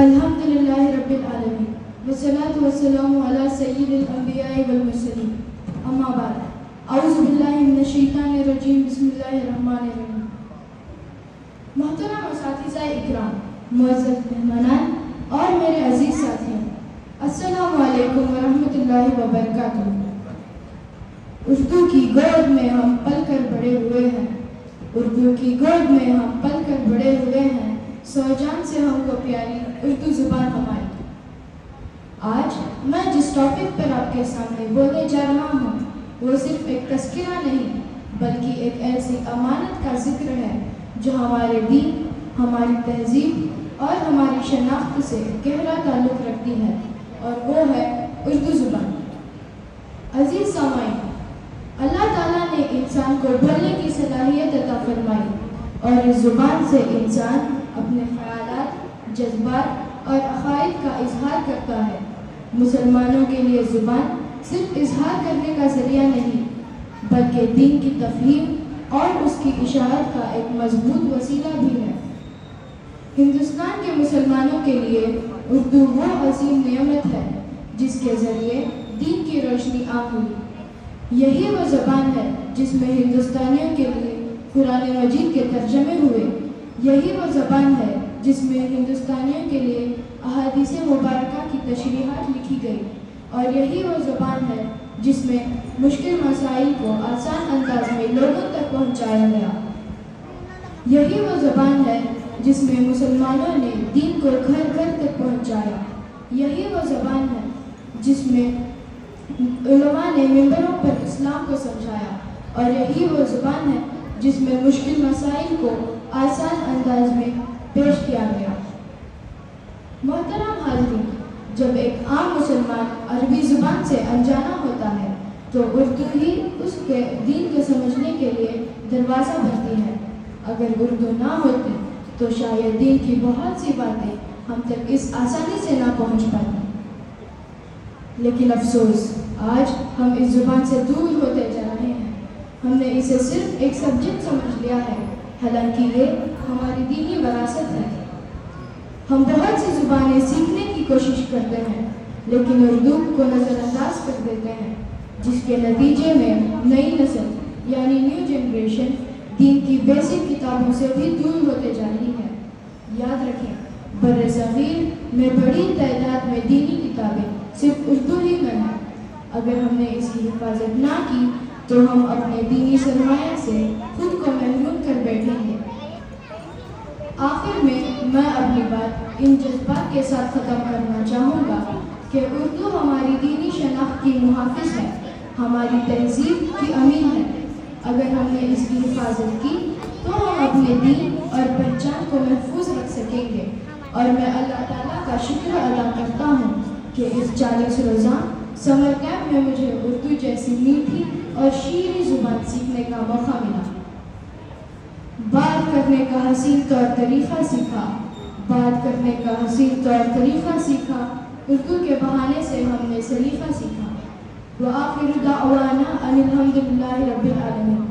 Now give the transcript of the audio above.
الحمد للہ رب العالمین والصلاة والسلام علی سید الانبیاء والمرسلین اما بعد اعوذ باللہ من الشیطان الرجیم بسم اللہ الرحمن الرحیم. محترم اساتذہ اکرام، معزز مہمانان اور میرے عزیز ساتھیوں، السلام علیکم ورحمۃ اللہ وبرکاتہ. اردو کی گود میں ہم پل کر بڑے ہوئے ہیں، اردو کی گود میں ہم پل کر بڑے ہوئے ہیں، سو جان سے ہم کو پیاری اردو زبان ہماری. آج میں جس ٹاپک پر آپ کے سامنے بولنے جا رہا ہوں وہ صرف ایک تذکرہ نہیں بلکہ ایک ایسی امانت کا ذکر ہے جو ہمارے دین، ہماری تہذیب اور ہماری شناخت سے گہرا تعلق رکھتی ہے، اور وہ ہے اردو زبان. عزیز سامعین، اللہ تعالیٰ نے انسان کو بولنے کی صلاحیت عطا فرمائی اور اس زبان سے انسان اپنے خیالات، جذبات اور عقائد کا اظہار کرتا ہے. مسلمانوں کے لیے زبان صرف اظہار کرنے کا ذریعہ نہیں بلکہ دین کی تفہیم اور اس کی اشاعت کا ایک مضبوط وسیلہ بھی ہے. ہندوستان کے مسلمانوں کے لیے اردو وہ عظیم نعمت ہے جس کے ذریعے دین کی روشنی عام ہوئی. یہی وہ زبان ہے جس میں ہندوستانیوں کے لیے قرآن مجید کے ترجمے ہوئے. یہی وہ زبان ہے جس میں ہندوستانیوں کے لیے احادیث مبارکہ کی تشریحات لکھی گئی، اور یہی وہ زبان ہے جس میں مشکل مسائل کو آسان انداز میں لوگوں تک پہنچایا گیا. یہی وہ زبان ہے جس میں مسلمانوں نے دین کو گھر گھر تک پہنچایا. یہی وہ زبان ہے جس میں علماء نے ممبروں پر اسلام کو سمجھایا، اور یہی وہ زبان ہے جس میں مشکل مسائل کو آسان انداز میں پیش کیا گیا. محترم حاضرین، جب ایک عام مسلمان عربی زبان سے انجانا ہوتا ہے تو اردو ہی اس کے دین کو سمجھنے کے لیے دروازہ بنتی ہے. اگر اردو نہ ہوتی تو شاید دین کی بہت سی باتیں ہم تک اس آسانی سے نہ پہنچ پاتی. لیکن افسوس، آج ہم اس زبان سے دور ہوتے جا رہے ہیں. ہم نے اسے صرف ایک سبجیکٹ سمجھ لیا ہے، حالانکہ یہ ہماری دینی وراثت ہے. ہم بہت سی زبانیں سیکھنے کی کوشش کرتے ہیں لیکن اردو کو نظر انداز کر دیتے ہیں، جس کے نتیجے میں نئی نسل یعنی نیو جنریشن دین کی بیسک کتابوں سے بھی دور ہوتے جا رہی ہے. یاد رکھیں، بر صغیر میں بڑی تعداد میں دینی کتابیں صرف اردو ہی میں ہیں. اگر ہم نے اس کی حفاظت نہ کی تو ہم اپنے دینی سرمایہ سے خود کو محروم کر بیٹھیں گے. آخر میں اپنی بات ان جذبات کے ساتھ ختم کرنا چاہوں گا کہ اردو ہماری دینی شناخت کی محافظ ہے، ہماری تہذیب کی امین ہے. اگر ہم نے اس کی حفاظت کی تو ہم اپنے دین اور پہچان کو محفوظ رکھ سکیں گے. اور میں اللہ تعالیٰ کا شکر ادا کرتا ہوں کہ اس 40 روزہ سمر کیمپ میں مجھے اردو جیسی میٹھی اور شیریں زبان سیکھنے کا موقع ملا. بات کرنے کا حسین طور طریقہ سیکھا، بات کرنے کا حسین طور طریقہ سیکھا، اردو کے بہانے سے ہم نے سلیقہ سیکھا. وآخر دعوانا ان الحمد للہ رب العالمین.